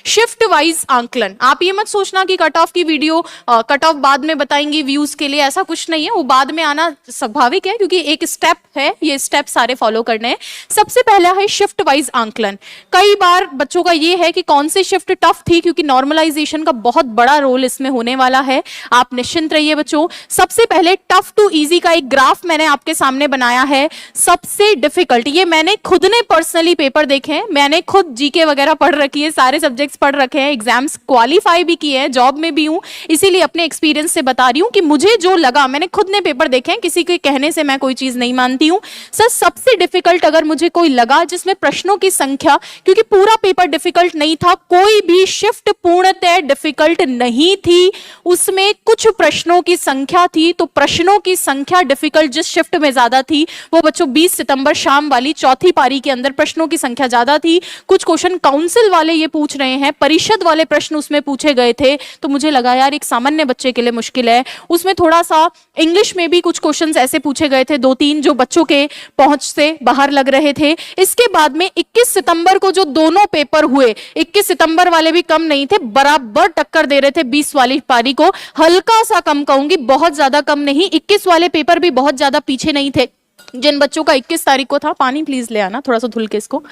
Shift wise आंकलन। आप ये मत सोचना कि कट ऑफ की वीडियो कट ऑफ बाद में बताएंगी व्यूज के लिए, ऐसा कुछ नहीं है, वो बाद में आना स्वाभाविक है क्योंकि एक स्टेप है, ये स्टेप सारे फॉलो करने हैं। सबसे पहला है शिफ्ट वाइज आंकलन। कई बार बच्चों का ये है कि कौन सी शिफ्ट टफ थी, क्योंकि नॉर्मलाइजेशन का बहुत बड़ा रोल इसमें होने वाला है। आप निश्चिंत रहिए बच्चों। सबसे पहले टफ टू इजी का एक ग्राफ मैंने आपके सामने बनाया है। सबसे डिफिकल्ट, ये मैंने खुद ने पर्सनली पेपर देखे हैं, मैंने खुद जीके वगैरह पढ़ रखी है, सारे सब्जेक्ट्स पढ़ रखे हैं, एग्जाम्स क्वालिफाई भी किए हैं, जॉब में भी हूं, इसीलिए अपने एक्सपीरियंस से बता रही हूं कि मुझे जो लगा, मैंने खुद ने पेपर देखे हैं, किसी के कहने से मैं कोई चीज नहीं मानती हूं। सर सबसे डिफिकल्ट अगर मुझे कोई लगा जिसमें प्रश्नों की संख्या, क्योंकि पूरा पेपर डिफिकल्ट नहीं था, कोई भी शिफ्ट पूर्णतः डिफिकल्ट नहीं थी, उसमें कुछ प्रश्नों की संख्या थी, तो प्रश्नों की संख्या डिफिकल्ट जिस शिफ्ट में ज्यादा थी वो बच्चों 20 सितंबर शाम वाली चौथी पारी के अंदर प्रश्नों की संख्या ज्यादा थी। कुछ क्वेश्चन काउंसिल वाले ये पूछ रहे हैं, परिषद वाले प्रश्न उसमें पूछे गए थे, तो मुझे लगा यार एक सामान्य बच्चे के लिए मुश्किल है। उसमें थोड़ा सा इंग्लिश में भी कुछ क्वेश्चंस ऐसे पूछे गए थे, 2-3 जो बच्चों के पहुंच से बाहर लग रहे थे। इसके बाद में 21 सितंबर को जो दोनों पेपर हुए, 21 सितंबर वाले भी कम नहीं थे, बराबर टक्कर दे रहे थे 20 वाली पारी को, हल्का सा कम कहूंगी, बहुत ज्यादा कम नहीं। 21 वाले पेपर भी बहुत ज्यादा पीछे नहीं थे। जिन बच्चों का 21 तारीख को था, पानी प्लीज ले आना थोड़ा सा धुल के इसको।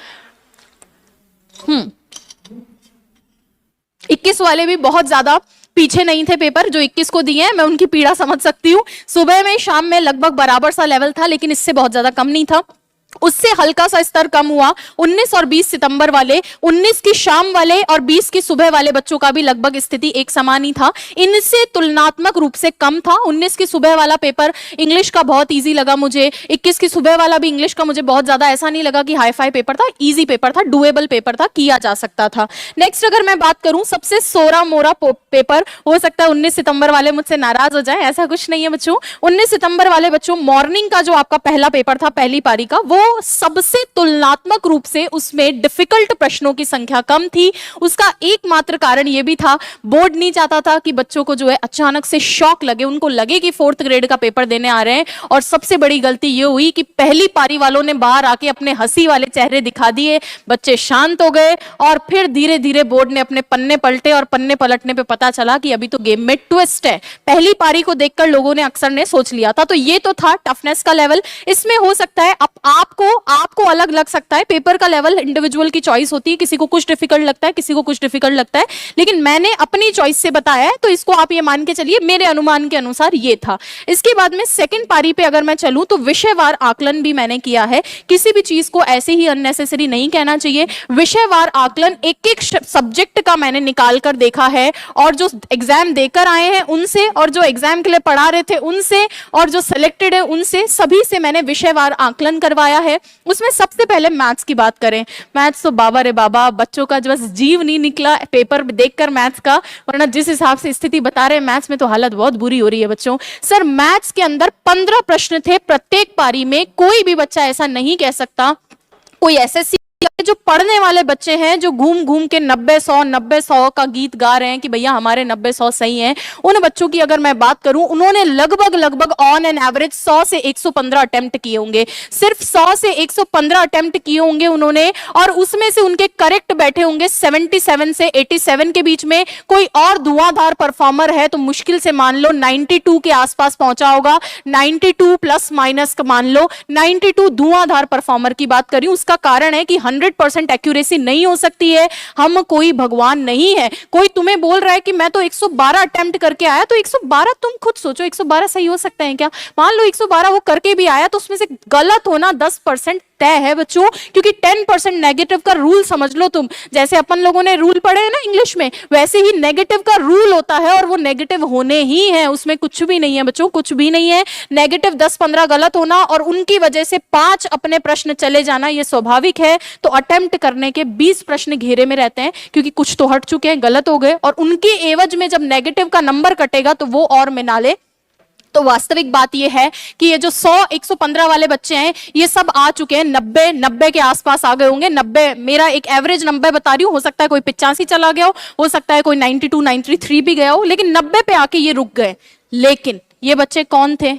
21 वाले भी बहुत ज्यादा पीछे नहीं थे पेपर, जो 21 को दिए हैं, मैं उनकी पीड़ा समझ सकती हूँ। सुबह में शाम में लगभग बराबर सा लेवल था, लेकिन इससे बहुत ज्यादा कम नहीं था, उससे हल्का सा स्तर कम हुआ। 19 और 20 सितंबर वाले, 19 की शाम वाले और 20 की सुबह वाले बच्चों का भी लगभग स्थिति एक समान ही था, इनसे तुलनात्मक रूप से कम था। 19 की सुबह वाला पेपर इंग्लिश का बहुत इजी लगा मुझे, 21 की सुबह वाला भी इंग्लिश का मुझे बहुत ज्यादा ऐसा नहीं लगा कि हाई फाई पेपर था, इजी पेपर था, डुएबल पेपर था, किया जा सकता था। नेक्स्ट अगर मैं बात करूं सबसे सोरा मोरा पेपर, हो सकता है 19 सितंबर वाले मुझसे नाराज हो जाए, ऐसा कुछ नहीं है बच्चों। 19 सितंबर वाले बच्चों मॉर्निंग का जो आपका पहला पेपर था, पहली पारी का, वो सबसे तुलनात्मक रूप से उसमें डिफिकल्ट प्रश्नों की संख्या कम थी। उसका एकमात्र कारण यह भी था, बोर्ड नहीं चाहता था कि बच्चों को जो है अचानक से शॉक लगे, उनको लगे कि 4th ग्रेड का पेपर देने आ रहे हैं। और सबसे बड़ी गलती यह हुई कि पहली पारी वालों ने बाहर आके अपने हंसी वाले चेहरे दिखा दिए, बच्चे शांत हो गए, और फिर धीरे धीरे बोर्ड ने अपने पन्ने पलटे, और पन्ने पलटने पे पता चला कि अभी तो गेम में ट्विस्ट है। पहली पारी को देखकर लोगों ने अक्सर ने सोच लिया था। तो ये तो था टफनेस का लेवल। इसमें हो सकता है आपको अलग लग सकता है, पेपर का लेवल इंडिविजुअल की चॉइस होती है, किसी को कुछ डिफिकल्ट लगता है, किसी को कुछ डिफिकल्ट लगता है, लेकिन मैंने अपनी चॉइस से बताया है, तो इसको आप ये मान के चलिए मेरे अनुमान के अनुसार ये था। इसके बाद में सेकंड पारी पे अगर मैं चलूं तो विषयवार आकलन भी मैंने किया है। किसी भी चीज को ऐसे ही अननेसेसरी नहीं कहना चाहिए। विषयवार आकलन एक एक सब्जेक्ट का मैंने निकाल कर देखा है, और जो एग्जाम देकर आए हैं उनसे, और जो एग्जाम के लिए पढ़ा रहे थे उनसे, और जो सिलेक्टेड है उनसे, सभी से मैंने विषयवार आकलन करवाया है। उसमें सबसे पहले मैथ्स की बात करें, मैथ्स तो बाबा रे बाबा, बच्चों का जो बस जीव नहीं निकला पेपर देखकर मैथ्स का, वरना जिस हिसाब से स्थिति बता रहे हैं मैथ्स में तो हालत बहुत बुरी हो रही है बच्चों। सर मैथ्स के अंदर 15 प्रश्न थे प्रत्येक पारी में। कोई भी बच्चा ऐसा नहीं कह सकता, कोई एसएससी जो पढ़ने वाले बच्चे हैं जो घूम घूम के 90-100 का गीत गा रहे हैं कि भैया हमारे 90-100 सही हैं, उन बच्चों की अगर मैं बात करूं, उन्होंने लगभग ऑन एन एवरेज 100 से 115 अटेम्प्ट किए होंगे, सिर्फ 100 से 115 अटेम्प्ट किए होंगे उन्होंने, और उसमें से उनके करेक्ट बैठे होंगे 77 से 87 के बीच में। कोई और धुआंधार परफॉर्मर है तो मुश्किल से मान लो 92 के आसपास पहुंचा होगा, 92 प्लस माइनस मान लो 92 धुआंधार परफॉर्मर की बात करी। उसका कारण है कि 100% एक्यूरेसी नहीं हो सकती है, हम कोई भगवान नहीं है। कोई तुम्हें बोल रहा है कि मैं तो 112 अटेम्प्ट करके आया, तो 112 तुम खुद सोचो 112 सही हो सकते हैं क्या? मान लो 112 वो करके भी आया, तो उसमें से गलत होना 10% तय है बच्चों, क्योंकि 10% नेगेटिव का रूल समझ लो तुम, जैसे अपन लोगों ने रूल पढ़े हैं ना इंग्लिश में, वैसे ही नेगेटिव का रूल होता है, और वो नेगेटिव होने ही है, उसमें कुछ भी नहीं है बच्चों, कुछ भी नहीं है। नेगेटिव 10-15 गलत होना और उनकी वजह से 5 अपने प्रश्न चले जाना, ये स्वाभाविक है। तो अटेम्प्ट करने के 20 प्रश्न घेरे में रहते हैं, क्योंकि कुछ तो हट चुके हैं, गलत हो गए, और उनके एवज में जब नेगेटिव का नंबर कटेगा तो वो और मिला ले। तो वास्तविक बात यह है कि ये जो 100-115 वाले बच्चे हैं, ये सब आ चुके हैं 90 के आसपास आ गए होंगे। 90 मेरा एक एवरेज नंबर बता रही हूँ, हो सकता है कोई 85 चला गया हो सकता है कोई 92-93 भी गया हो, लेकिन 90 पे आके ये रुक गए। लेकिन ये बच्चे कौन थे?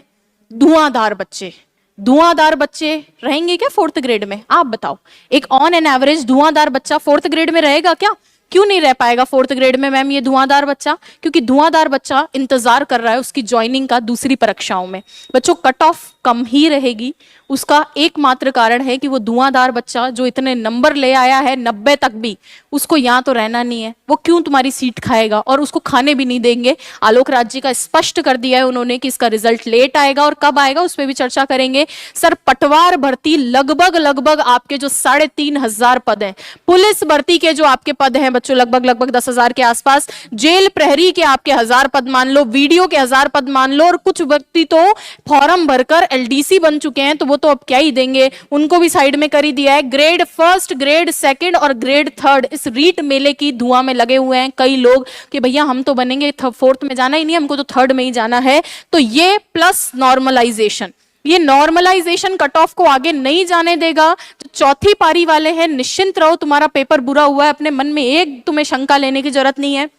धुआंधार बच्चे। धुआंधार बच्चे रहेंगे क्या 4th ग्रेड में? आप बताओ, एक ऑन एन एवरेज धुआंधार बच्चा 4th ग्रेड में रहेगा क्या? क्यों नहीं रह पाएगा फोर्थ ग्रेड में मैम ये धुआंधार बच्चा? क्योंकि धुआंधार बच्चा इंतजार कर रहा है उसकी ज्वाइनिंग का दूसरी परीक्षाओं में। बच्चों कट ऑफ कम ही रहेगी, उसका एकमात्र कारण है कि वो धुआंधार बच्चा जो इतने नंबर ले आया है 90 तक भी, उसको यहाँ तो रहना नहीं है, वो क्यों तुम्हारी सीट खाएगा, और उसको खाने भी नहीं देंगे। आलोक राज जी का स्पष्ट कर दिया है उन्होंने कि इसका रिजल्ट लेट आएगा, और कब आएगा उस पर भी चर्चा करेंगे। सर पटवार भर्ती लगभग आपके जो 3,500 पद हैं, पुलिस भर्ती के जो आपके पद हैं बच्चों लगभग 10,000 के आसपास, जेल प्रहरी के आपके 1000 पद मान लो, वीडियो के 1000 पद मान लो, और कुछ व्यक्ति तो फॉर्म भरकर एलडीसी बन चुके हैं, तो वो तो अब क्या ही देंगे, उनको भी साइड में कर ही दिया है। ग्रेड फर्स्ट, ग्रेड सेकंड और ग्रेड थर्ड इस रीट मेले की धुआं में लगे हुए हैं कई लोग कि भैया हम तो बनेंगे फोर्थ में जाना ही नहीं, हमको तो थर्ड में ही जाना है। तो ये प्लस नॉर्मलाइजेशन, ये नॉर्मलाइजेशन कट ऑफ को आगे नहीं जाने देगा। जो चौथी पारी वाले हैं निश्चिंत रहो, तुम्हारा पेपर बुरा हुआ है, अपने मन में एक तुम्हें शंका लेने की जरूरत नहीं है।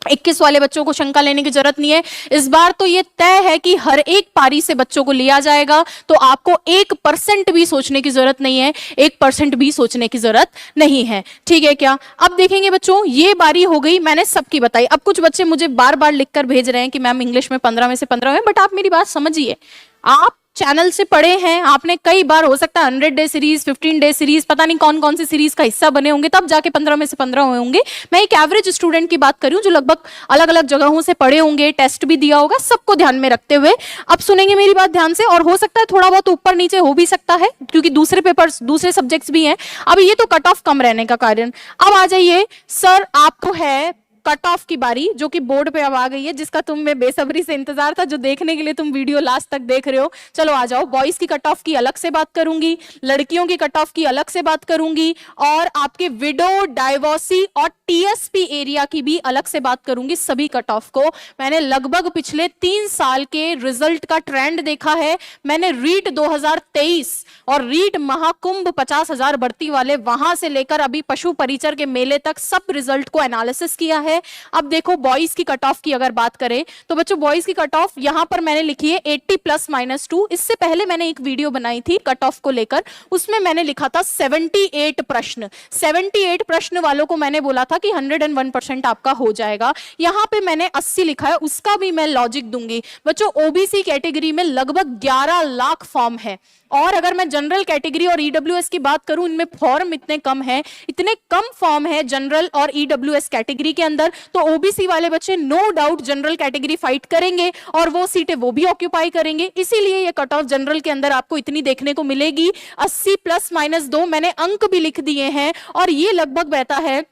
21 वाले बच्चों को शंका लेने की जरूरत नहीं है। इस बार तो ये तय है कि हर एक पारी से बच्चों को लिया जाएगा, तो आपको 1% भी सोचने की जरूरत नहीं है, 1% भी सोचने की जरूरत नहीं है। ठीक है क्या? अब देखेंगे बच्चों, ये बारी हो गई, मैंने सबकी बताई। अब कुछ बच्चे मुझे बार बार लिखकर भेज रहे हैं कि मैम इंग्लिश में 15 में से 15 है, बट आप मेरी बात समझिए, आप चैनल से पढ़े हैं, आपने कई बार हो सकता है 100 डे सीरीज, 15 डे सीरीज, पता नहीं कौन कौन सी सीरीज का हिस्सा बने होंगे, तब जाके 15 में से 15 हुए होंगे। मैं एक एवरेज स्टूडेंट की बात कर रही हूँ जो लगभग अलग अलग जगहों से पढ़े होंगे, टेस्ट भी दिया होगा, सबको ध्यान में रखते हुए अब सुनेंगे मेरी बात ध्यान से। और हो सकता है थोड़ा बहुत ऊपर नीचे हो भी सकता है, क्योंकि दूसरे पेपर्स, दूसरे सब्जेक्ट्स भी हैं। अब ये तो कट ऑफ कम रहने का कारण। अब आ जाइए सर, आपको है कट ऑफ की बारी, जो कि बोर्ड पे अब आ गई है, जिसका तुम में बेसब्री से इंतजार था, जो देखने के लिए तुम वीडियो लास्ट तक देख रहे हो। चलो आ जाओ, बॉयज की कट ऑफ की अलग से बात करूंगी, लड़कियों की कट ऑफ की अलग से बात करूंगी, और आपके विडो, डाइवोर्सी और टीएसपी एरिया की भी अलग से बात करूंगी। सभी कट ऑफ को मैंने लगभग पिछले 3 साल के रिजल्ट का ट्रेंड देखा है। मैंने रीट 2023 और रीट महाकुंभ 50,000 भर्ती वाले, वहां से लेकर अभी पशु परिचर के मेले तक सब रिजल्ट को एनालिसिस किया है। अब देखो बॉयज की कट ऑफ की अगर बात करें तो बच्चों बॉयज की कट ऑफ यहां पर मैंने लिखी है 80 + -2। इससे पहले मैंने एक वीडियो बनाई थी कट ऑफ को लेकर, उसमें मैंने लिखा था 78 प्रश्न। 78 प्रश्न वालों को मैंने बोला था कि 101% आपका हो जाएगा। यहां पे मैंने 80 लिखा है, उसका भी मैं लॉजिक दूंगी। बच्चों ओबीसी कैटेगरी में लगभग 11 लाख फॉर्म है, और अगर मैं जनरल कैटेगरी और ईडब्ल्यूएस की बात करूं, इनमें फॉर्म इतने कम है, इतने कम फॉर्म है जनरल और ईडब्ल्यूएस कैटेगरी के अंदर, तो ओबीसी वाले बच्चे no doubt general category fight करेंगे और वो सीटें वो भी ऑक्यूपाई करेंगे। इसीलिए ये कट ऑफ जनरल के अंदर आपको इतनी देखने को मिलेगी। 80 + -2 मैंने अंक भी लिख दिए हैं, और ये लगभग बहता है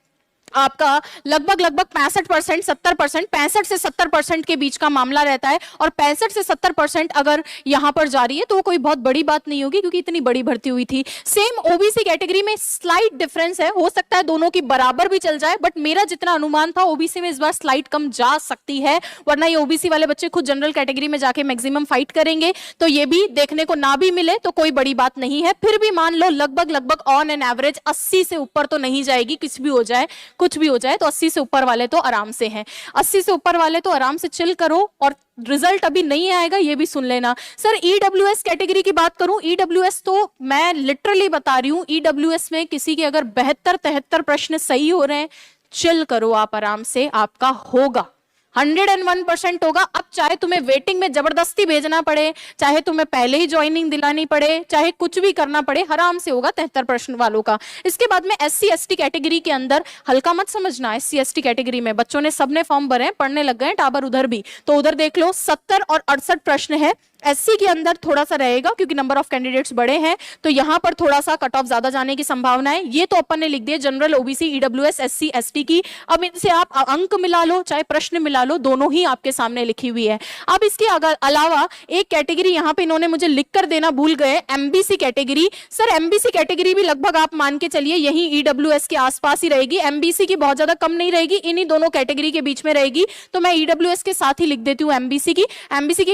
आपका लगभग 65%, 70%, 65 से 70% के बीच का मामला रहता है। और 65 से 70% अगर यहां पर जा रही है तो कोई बहुत बड़ी बात नहीं होगी, क्योंकि इतनी बड़ी भर्ती हुई थी। सेम ओबीसी कैटेगरी में स्लाइट डिफरेंस है, हो सकता है दोनों की बराबर भी चल जाए, बट मेरा जितना अनुमान था ओबीसी में इस बार स्लाइट कम जा सकती है, वरना ये ओबीसी वाले बच्चे खुद जनरल कैटेगरी में जाके मैक्सिमम फाइट करेंगे। तो ये भी देखने को ना भी मिले तो कोई बड़ी बात नहीं है। फिर भी मान लो लगभग ऑन एन एवरेज 80 से ऊपर तो नहीं जाएगी, कुछ भी हो जाए, कुछ भी हो जाए, तो 80 से ऊपर वाले तो आराम से हैं। 80 से ऊपर वाले तो आराम से चिल करो, और रिजल्ट अभी नहीं आएगा ये भी सुन लेना। सर ईडब्ल्यूएस कैटेगरी की बात करूं, ईडब्ल्यूएस तो मैं लिटरली बता रही हूं, ईडब्ल्यूएस में किसी के अगर 72-73 प्रश्न सही हो रहे हैं, चिल करो आप आराम से, आपका होगा, 101% होगा। अब चाहे तुम्हें वेटिंग में जबरदस्ती भेजना पड़े, चाहे तुम्हें पहले ही ज्वाइनिंग दिलानी पड़े, चाहे कुछ भी करना पड़े, आराम से होगा 73 प्रश्न वालों का। इसके बाद में SC ST कैटेगरी के अंदर हल्का मत समझना, SC ST कैटेगरी में बच्चों ने सबने फॉर्म भरे, पढ़ने लग गए टाबर उधर भी, तो उधर देख लो 70 और 68 प्रश्न है। SC के अंदर थोड़ा सा रहेगा क्योंकि नंबर ऑफ कैंडिडेट्स बड़े हैं, तो यहां पर थोड़ा सा कट ऑफ ज्यादा जाने की संभावना है। ये तो अपन ने लिख दिया general, OBC, EWS, SC ST की। अब इनसे आप अंक मिला लो चाहे प्रश्न मिला लो, दोनों ही आपके सामने लिखी हुई है। अब इसके अलावा एक कैटेगरी यहां पे इन्होंने मुझे लिख कर देना भूल गए, MBC category. Sir MBC category भी लगभग आप मान के चलिए यही ईडब्ल्यूएस के आसपास ही रहेगी, MBC की बहुत ज्यादा कम नहीं रहेगी, इन्हीं दोनों कैटेगरी के बीच में रहेगी। तो मैं ईडब्ल्यूएस के साथ ही लिख देती हूँ MBC की। MBC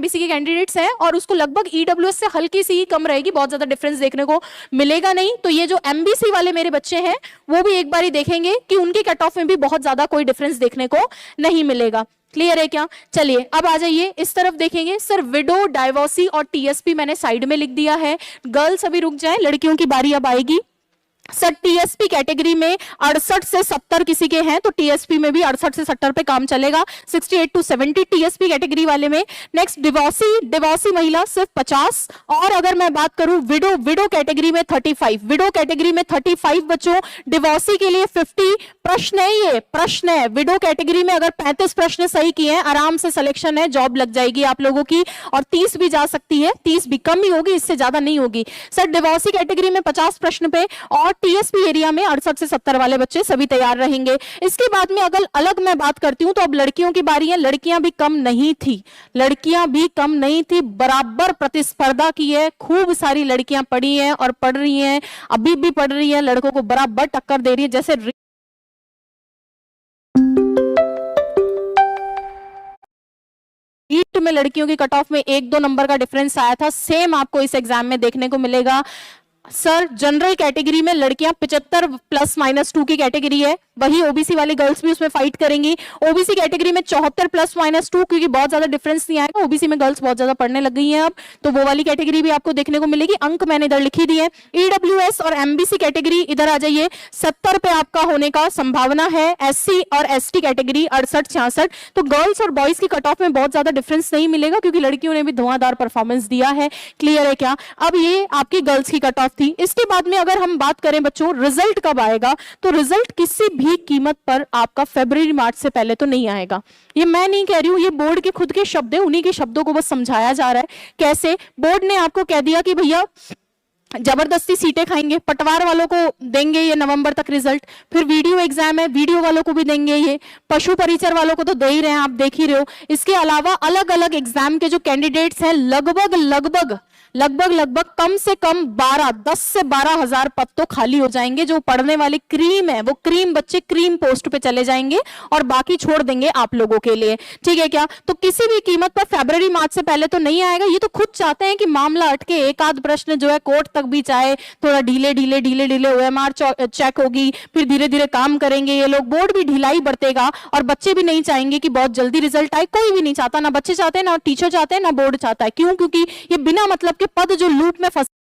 के कैंडिडेट्स हैं और उसको लगभग ईडब्ल्यूएस से हल्की सी ही कम रहेगी, बहुत ज्यादा डिफरेंस देखने को मिलेगा नहीं। तो ये जो MBC वाले मेरे बच्चे हैं वो भी एक बार ही देखेंगे कि उनकी कट ऑफ में भी बहुत ज्यादा कोई डिफरेंस देखने को नहीं मिलेगा। क्लियर है क्या? चलिए अब आ जाइए इस तरफ देखेंगे। सर विडो, डाइवोर्सी और TSP मैंने साइड में लिख दिया है। गर्ल्स अभी रुक जाए, लड़कियों की बारी अब आएगी। सर टीएसपी कैटेगरी में 68 से 70 किसी के हैं, तो टीएसपी में भी 68 से 70 पे काम चलेगा, 68 टू 70 टीएसपी कैटेगरी वाले में। नेक्स्ट डिवोर्सी महिला सिर्फ 50, और अगर मैं बात करूं विडो कैटेगरी में 35, विडो कैटेगरी में 35 बच्चों, डिवोर्सी के लिए 50। प्रश्न है विडो कैटेगरी में अगर 35 प्रश्न सही किए हैं, आराम से सिलेक्शन है, जॉब लग जाएगी आप लोगों की, और 30 भी जा सकती है, 30 भी कम ही होगी, इससे ज्यादा नहीं होगी। सर डिवोर्सी कैटेगरी में 50 प्रश्न पे, और टीएसपी एरिया में 68 से 70 वाले बच्चे सभी तैयार रहेंगे। इसके बाद में अगर अलग मैं बात करती हूं तो अब लड़कियों की बारी है। लड़कियां भी कम नहीं थी, बराबर प्रतिस्पर्धा की है, खूब सारी लड़कियां पढ़ी हैं और पढ़ रही हैं, अभी भी पढ़ रही हैं, लड़कों को बराबर टक्कर दे रही है। जैसे रीट में लड़कियों की कट ऑफ में 1-2 नंबर का डिफरेंस आया था, सेम आपको इस एग्जाम में देखने को मिलेगा। सर जनरल कैटेगरी में लड़कियां 75 +-2 की कैटेगरी है, वही ओबीसी वाली गर्ल्स भी उसमें फाइट करेंगी। ओबीसी कैटेगरी में 74 +-2, क्योंकि बहुत ज्यादा डिफरेंस नहीं आएगा, ओबीसी में गर्ल्स बहुत ज्यादा पढ़ने लग गई हैं अब, तो वो वाली कैटेगरी भी आपको देखने को मिलेगी। अंक मैंने इधर लिखी दी है। ईडब्ल्यूएस और एमबीसी कैटेगरी इधर आ जाइए, 70 पे आपका होने का संभावना है। एससी और एसटी कैटेगरी 68-66, तो गर्ल्स और बॉयज की कट ऑफ में बहुत ज्यादा डिफरेंस नहीं मिलेगा, क्योंकि लड़कियों ने भी धुआंधार परफॉर्मेंस दिया है। क्लियर है क्या? अब ये आपकी गर्ल्स की कट ऑफ थी। इसके बाद में अगर हम बात करें बच्चों रिजल्ट कब आएगा, तो रिजल्ट किसी भी कीमत पर आपका फरवरी मार्च से पहले तो नहीं आएगा। ये मैं नहीं कह रही हूं, ये बोर्ड के खुद के शब्द है, उन्हीं के शब्दों को बस समझाया जा रहा है। कैसे? बोर्ड ने आपको कह दिया कि भैया जबरदस्ती सीटें खाएंगे, पटवार वालों को देंगे ये नवंबर तक रिजल्ट, फिर वीडियो एग्जाम है, वीडियो वालों को भी देंगे, ये पशु परिचर वालों को तो दे ही रहे हैं, आप देख ही रहे हो। इसके अलावा अलग अलग एग्जाम के जो कैंडिडेट्स हैं, लगभग कम से कम 10 से 12 हजार पद तो खाली हो जाएंगे। जो पढ़ने वाली क्रीम है, वो क्रीम बच्चे क्रीम पोस्ट पे चले जाएंगे, और बाकी छोड़ देंगे आप लोगों के लिए। ठीक है क्या? तो किसी भी कीमत पर फरवरी मार्च से पहले तो नहीं आएगा। ये तो खुद चाहते हैं कि मामला अटके, एक आध प्रश्न जो है कोर्ट तक भी जाए, थोड़ा ढीले ओएमआर चेक होगी, फिर धीरे धीरे काम करेंगे ये लोग, बोर्ड भी ढिलाई बरतेगा, और बच्चे भी नहीं चाहेंगे कि बहुत जल्दी रिजल्ट आए। कोई भी नहीं चाहता, ना बच्चे चाहते हैं, ना टीचर चाहते हैं, ना बोर्ड चाहता है। क्यों? क्योंकि ये बिना मतलब के पद जो लूप में फंस